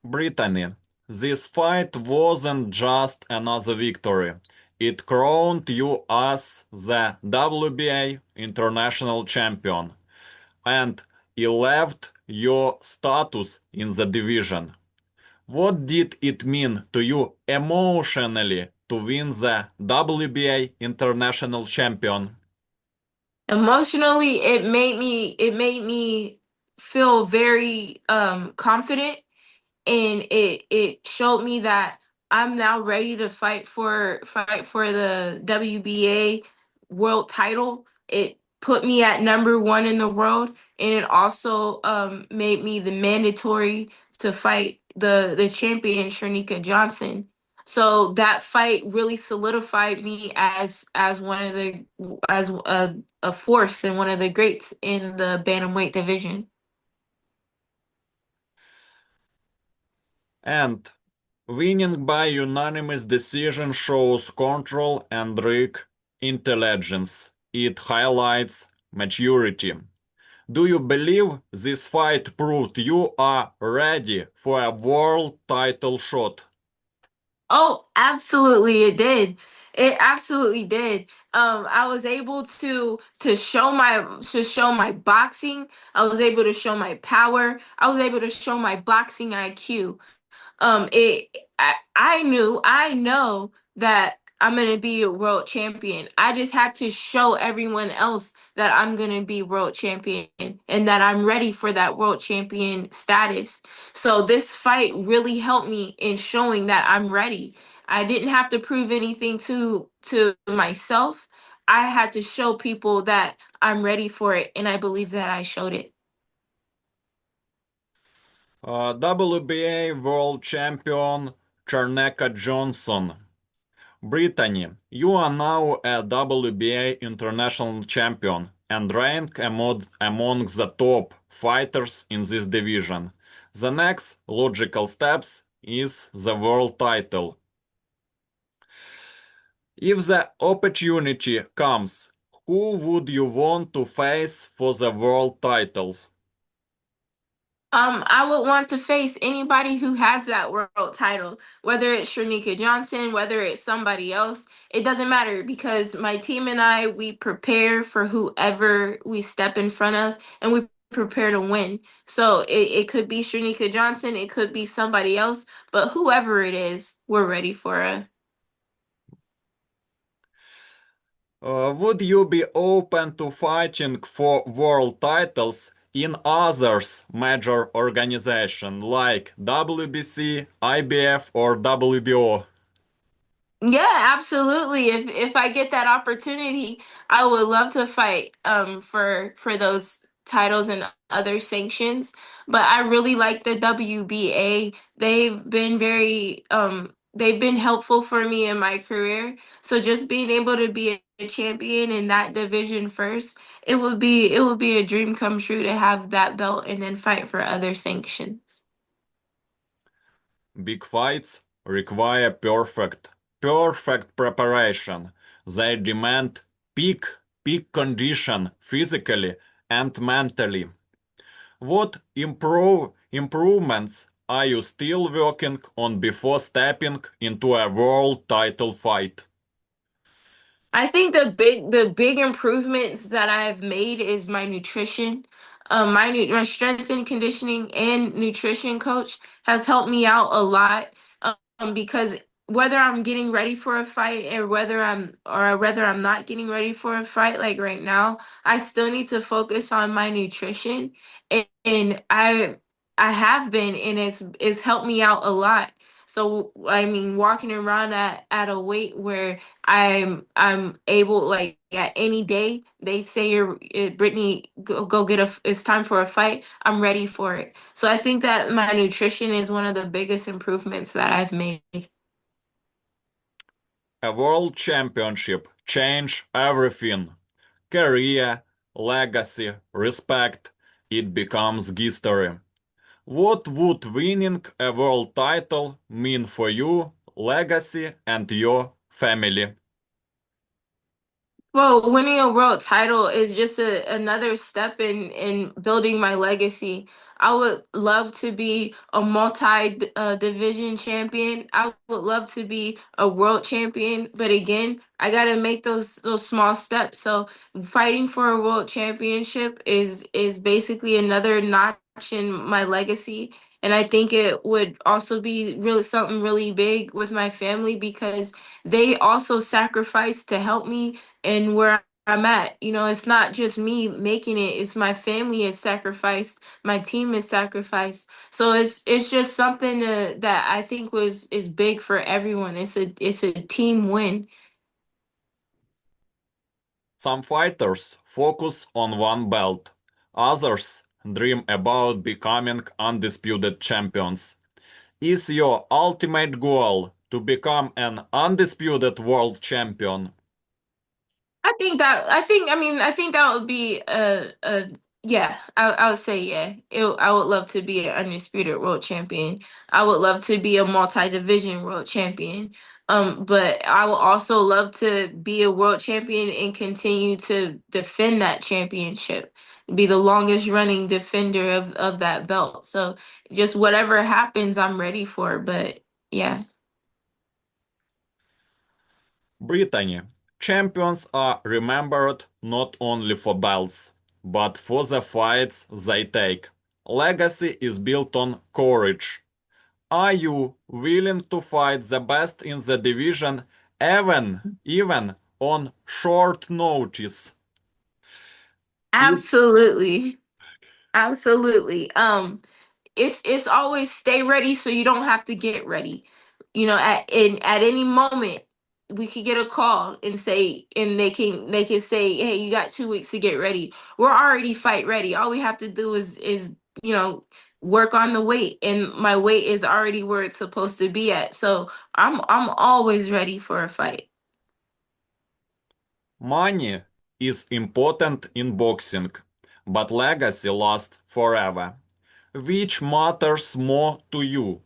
A: Brittany, this fight wasn't just another victory. It crowned you as the WBA International Champion and eleved your status in the division. What did it mean to you emotionally to win the WBA International Champion?
B: Emotionally, it made me feel very confident, and it showed me that I'm now ready to fight for the WBA world title. It put me at number one in the world, and it also made me the mandatory to fight the champion Shernika Johnson. So that fight really solidified me as one of the as a force and one of the greats in the bantamweight division.
A: And winning by unanimous decision shows control and rig intelligence. It highlights maturity. Do you believe this fight proved you are ready for a world title shot?
B: Oh, absolutely it did. It absolutely did. I was able to show my boxing. I was able to show my power. I was able to show my boxing IQ. I know that I'm gonna be a world champion. I just had to show everyone else that I'm gonna be world champion and that I'm ready for that world champion status. So this fight really helped me in showing that I'm ready. I didn't have to prove anything to myself. I had to show people that I'm ready for it, and I believe that I showed it.
A: WBA World Champion Charneka Johnson. Brittany, you are now a WBA International Champion and rank among the top fighters in this division. The next logical steps is the world title. If the opportunity comes, who would you want to face for the world title?
B: I would want to face anybody who has that world title, whether it's Shernika Johnson, whether it's somebody else. It doesn't matter because my team and I, we prepare for whoever we step in front of, and we prepare to win. So it could be Shernika Johnson, it could be somebody else, but whoever it is, we're ready for it.
A: Would you be open to fighting for world titles in others major organization like WBC, IBF, or WBO?
B: Yeah, absolutely. If I get that opportunity, I would love to fight for those titles and other sanctions. But I really like the WBA. They've been helpful for me in my career. So just being able to be a champion in that division first, it would be a dream come true to have that belt and then fight for other sanctions.
A: Big fights require perfect preparation. They demand peak, peak condition physically and mentally. What improvements are you still working on before stepping into a world title fight?
B: I think the big improvements that I've made is my nutrition. My strength and conditioning and nutrition coach has helped me out a lot. Because whether I'm getting ready for a fight or whether I'm not getting ready for a fight, like right now, I still need to focus on my nutrition, and I have been, and it's helped me out a lot. So I mean, walking around at a weight where I'm able, like, at any day they say Brittany, go get it's time for a fight, I'm ready for it. So I think that my nutrition is one of the biggest improvements that I've made.
A: A world championship change everything. Career, legacy, respect. It becomes history. What would winning a world title mean for you, legacy, and your family?
B: Well, winning a world title is just another step in building my legacy. I would love to be a multi division champion. I would love to be a world champion, but again, I got to make those small steps. So, fighting for a world championship is basically another notch in my legacy. And I think it would also be really something really big with my family because they also sacrificed to help me and where I'm at. You know, it's not just me making it, it's my family is sacrificed, my team is sacrificed. So it's just something that I think was is big for everyone. It's a team win.
A: Some fighters focus on one belt, others dream about becoming undisputed champions. Is your ultimate goal to become an undisputed world champion?
B: I think that would be a yeah, I would say yeah. I would love to be an undisputed world champion. I would love to be a multi-division world champion. But I would also love to be a world champion and continue to defend that championship. Be the longest running defender of that belt. So just whatever happens, I'm ready for. But yeah.
A: Brittany, champions are remembered not only for belts, but for the fights they take. Legacy is built on courage. Are you willing to fight the best in the division even on short notice? If
B: Absolutely. Absolutely. It's always stay ready so you don't have to get ready. You know, at any moment we could get a call and say and they can say, "Hey, you got 2 weeks to get ready." We're already fight ready. All we have to do is, you know, work on the weight and my weight is already where it's supposed to be at. So, I'm always ready for a fight.
A: money is important in boxing, but legacy lasts forever. Which matters more to you?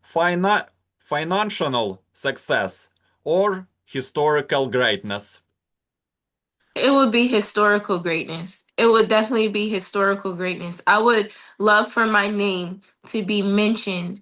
A: Fina- Financial success or historical greatness?
B: It would be historical greatness. It would definitely be historical greatness. I would love for my name to be mentioned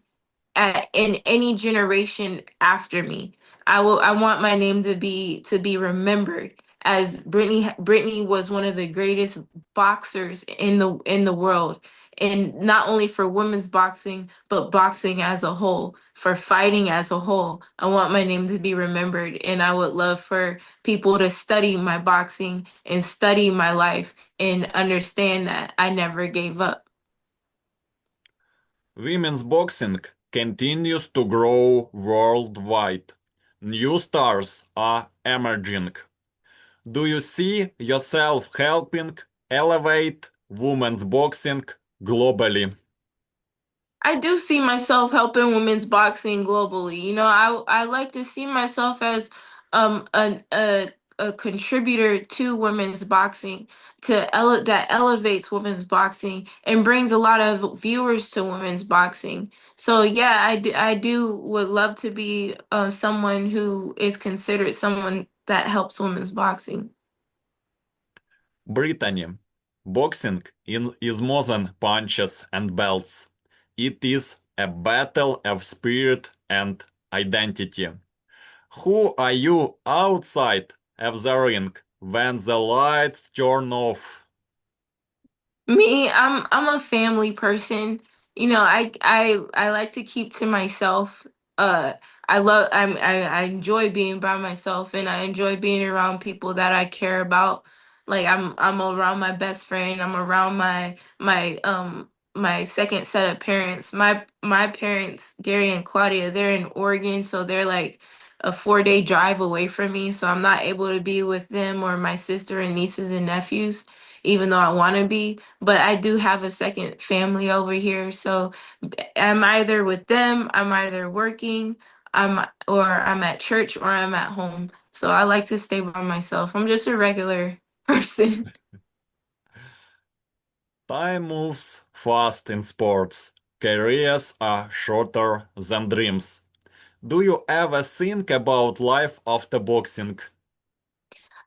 B: in any generation after me. I want my name to be remembered as Brittany was one of the greatest boxers in the world, and not only for women's boxing but boxing as a whole, for fighting as a whole. I want my name to be remembered, and I would love for people to study my boxing and study my life and understand that I never gave up.
A: Women's boxing continues to grow worldwide. New stars are emerging. Do you see yourself helping elevate women's boxing globally?
B: I do see myself helping women's boxing globally. You know, I like to see myself as a contributor to women's boxing that elevates women's boxing and brings a lot of viewers to women's boxing. So yeah, I do would love to be someone who is considered someone that helps women's boxing.
A: Brittany, boxing is more than punches and belts. It is a battle of spirit and identity. Who are you outside of the ring when the lights turn off?
B: Me, I'm a family person. You know, I like to keep to myself. Uh I enjoy being by myself and I enjoy being around people that I care about. Like I'm around my best friend, I'm around my second set of parents. My parents, Gary and Claudia, they're in Oregon, so they're like a 4-day drive away from me, so I'm not able to be with them or my sister and nieces and nephews even though I want to be, but I do have a second family over here. So I'm either with them, I'm either working, I'm at church or I'm at home. So I like to stay by myself. I'm just a regular person.
A: Time moves fast in sports. Careers are shorter than dreams. Do you ever think about life after boxing?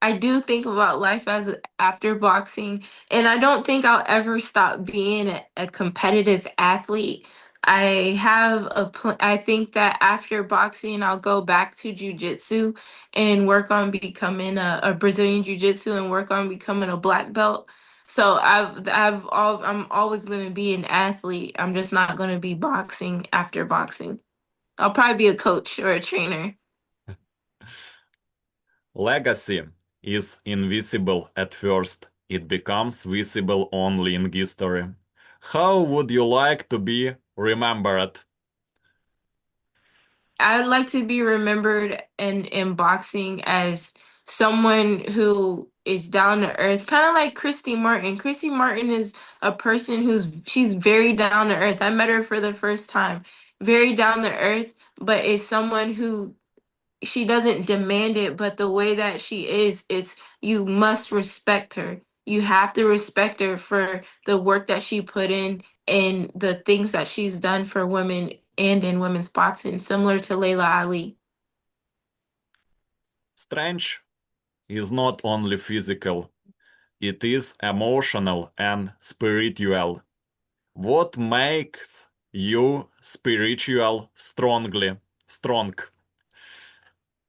B: I do think about life as after boxing, and I don't think I'll ever stop being a competitive athlete. I think that after boxing, I'll go back to jujitsu and work on becoming a Brazilian jiu-jitsu and work on becoming a black belt. So I'm always going to be an athlete. I'm just not going to be boxing after boxing. I'll probably be a coach or a trainer.
A: Legacy is invisible at first. It becomes visible only in history. How would you like to be remembered?
B: I would like to be remembered in boxing as someone who is down to earth, kind of like Christy Martin. Christy Martin is a person she's very down to earth. I met her for the first time. Very down to earth, but is someone who she doesn't demand it, but the way that she is, it's you must respect her. You have to respect her for the work that she put in and the things that she's done for women and in women's boxing, similar to Layla Ali.
A: Strength is not only physical, it is emotional and spiritual. What makes you spiritual strong?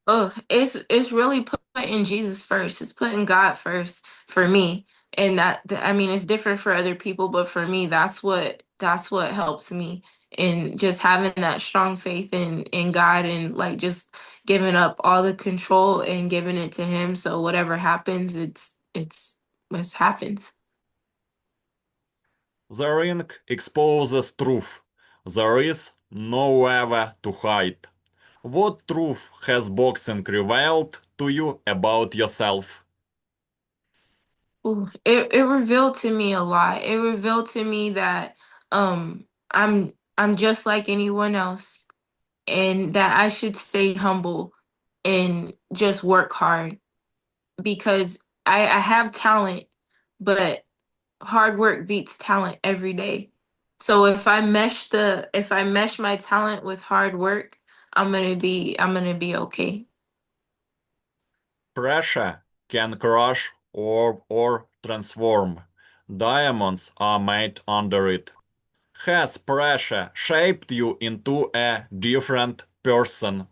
B: Oh, it's really putting Jesus first. It's putting God first for me. And I mean it's different for other people, but for me that's what helps me. And just having that strong faith in God and like just giving up all the control and giving it to him. So whatever happens, it's what happens.
A: The ring exposes truth. There is nowhere to hide. What truth has boxing revealed to you about yourself?
B: Ooh, it revealed to me a lot. It revealed to me that I'm just like anyone else and that I should stay humble and just work hard because I have talent, but hard work beats talent every day. So if I mesh my talent with hard work, I'm gonna be okay.
A: Pressure can crush or transform. Diamonds are made under it. Has pressure shaped you into a different person?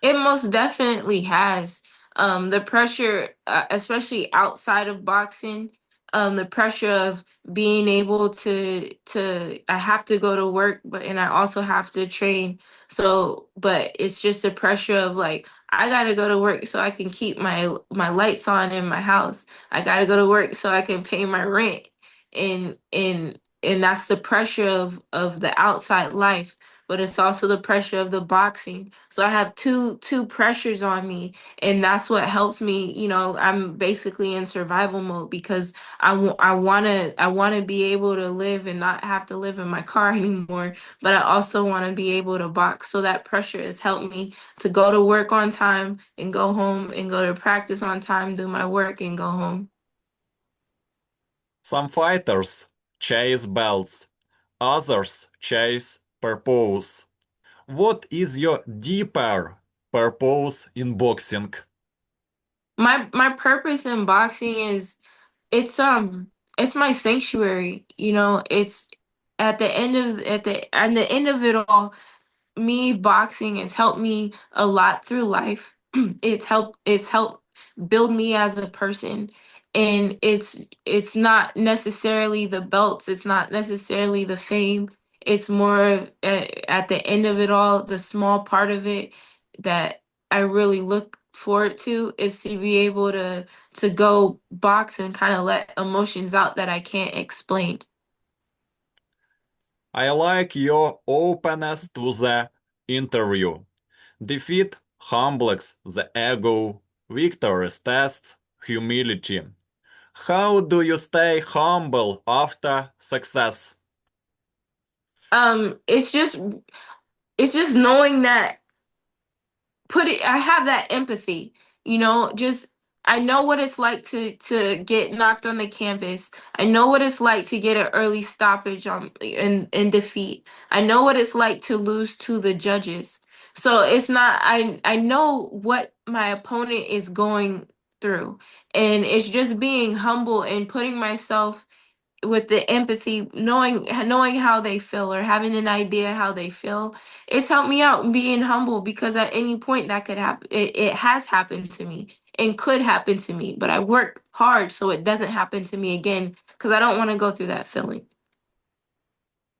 B: It most definitely has. The pressure, especially outside of boxing, the pressure of being able I have to go to work, but and I also have to train. So, but it's just the pressure of like I gotta go to work so I can keep my lights on in my house. I gotta go to work so I can pay my rent, and that's the pressure of the outside life, but it's also the pressure of the boxing. So I have two pressures on me, and that's what helps me. I'm basically in survival mode because I want to be able to live and not have to live in my car anymore, but I also want to be able to box. So that pressure has helped me to go to work on time and go home and go to practice on time, do my work and go home.
A: Some fighters chase belts, others chase purpose. What is your deeper purpose in boxing?
B: My purpose in boxing is it's it's my sanctuary. It's at the end of it all, me boxing has helped me a lot through life. It's helped build me as a person. And it's not necessarily the belts, it's not necessarily the fame. It's more of at the end of it all, the small part of it that I really look forward to is to be able to go box and kind of let emotions out that I can't explain.
A: I like your openness to the interview. Defeat humbles the ego, victories tests humility. How do you stay humble after success?
B: It's just it's just knowing that I have that empathy, just I know what it's like to get knocked on the canvas. I know what it's like to get an early stoppage in defeat. I know what it's like to lose to the judges. So it's not I know what my opponent is going through. And it's just being humble and putting myself with the empathy, knowing how they feel or having an idea how they feel. It's helped me out being humble because at any point that could happen. It has happened to me and could happen to me, but I work hard so it doesn't happen to me again because I don't want to go through that feeling.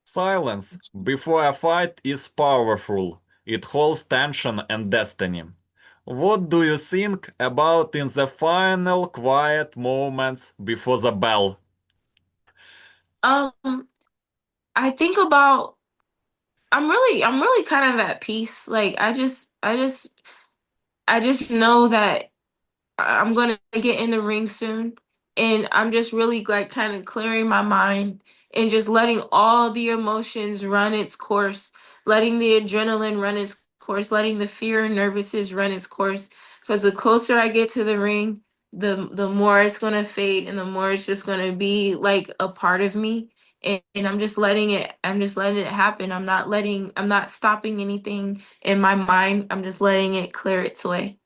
A: Silence before a fight is powerful. It holds tension and destiny. What do you think about in the final quiet moments before the bell?
B: um I think about I'm really kind of at peace. Like I just know that I'm gonna get in the ring soon, and I'm just really like kind of clearing my mind and just letting all the emotions run its course, letting the adrenaline run its course, letting the fear and nervousness run its course. Because the closer I get to the ring, the more it's gonna fade, and the more it's just gonna be like a part of me. And I'm just letting it. I'm just letting it happen. I'm not stopping anything in my mind. I'm just letting it clear its way.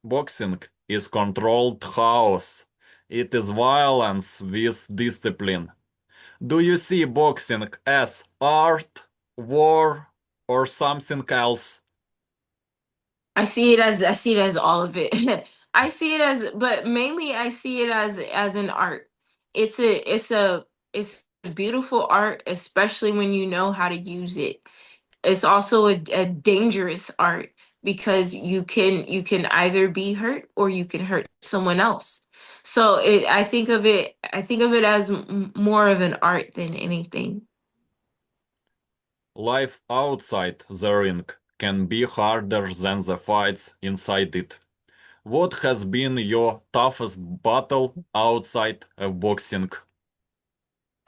A: Boxing is controlled chaos. It is violence with discipline. Do you see boxing as art, war, or something else?
B: I see it as all of it. I see it as, but mainly I see it as an art. It's a beautiful art, especially when you know how to use it. It's also a dangerous art because you can either be hurt or you can hurt someone else. So I think of it as more of an art than anything.
A: Life outside the ring can be harder than the fights inside it. What has been your toughest battle outside of boxing?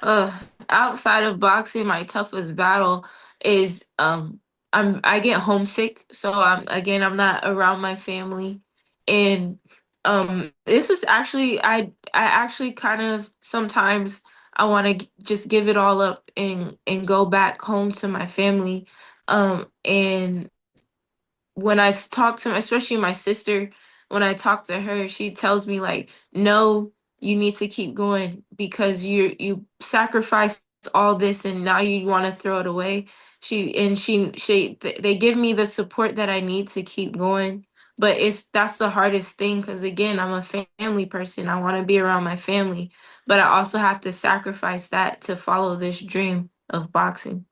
B: Uh, Outside of boxing, my toughest battle is I get homesick, so I'm not around my family, and this was actually I actually kind of sometimes I want to just give it all up and go back home to my family, and when talk to especially my sister, when I talk to her, she tells me like, no, you need to keep going because you sacrificed all this and now you want to throw it away. They give me the support that I need to keep going. But that's the hardest thing because again, I'm a family person. I want to be around my family, but I also have to sacrifice that to follow this dream of boxing.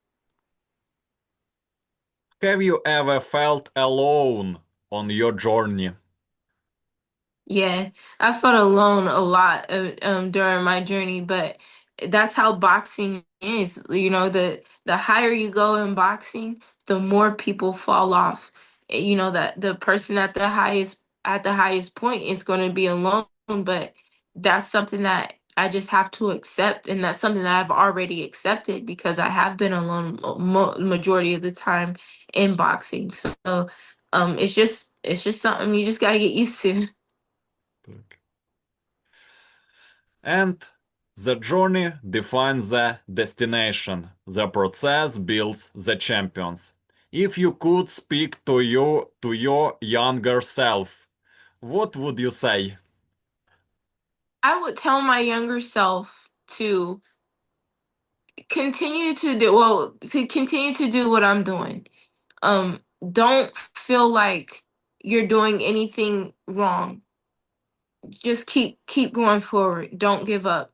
A: Have you ever felt alone on your journey?
B: Yeah, I felt alone a lot during my journey, but that's how boxing is. The higher you go in boxing, the more people fall off. That the person at the highest point is going to be alone, but that's something that I just have to accept, and that's something that I've already accepted because I have been alone majority of the time in boxing. So, it's just something you just gotta get used to.
A: And the journey defines the destination. The process builds the champions. If you could speak to your younger self, what would you say?
B: I would tell my younger self to continue to do what I'm doing. Um, don't feel like you're doing anything wrong. Just keep going forward. Don't give up.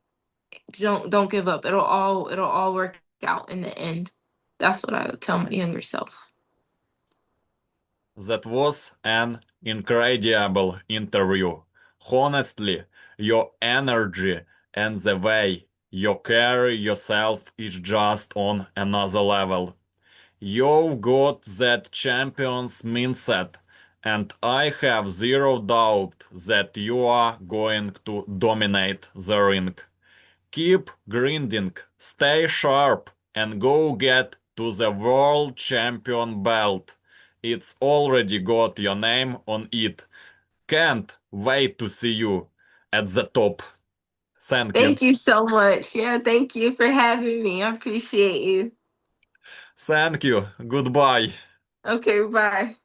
B: Don't give up. It'll all work out in the end. That's what I would tell my younger self.
A: That was an incredible interview. Honestly, your energy and the way you carry yourself is just on another level. You've got that champion's mindset, and I have zero doubt that you are going to dominate the ring. Keep grinding, stay sharp, and go get to the world champion belt. It's already got your name on it. Can't wait to see you at the top. Thank you.
B: Thank you so much. Yeah, thank you for having me. I appreciate you.
A: Thank you. Goodbye.
B: Okay, bye.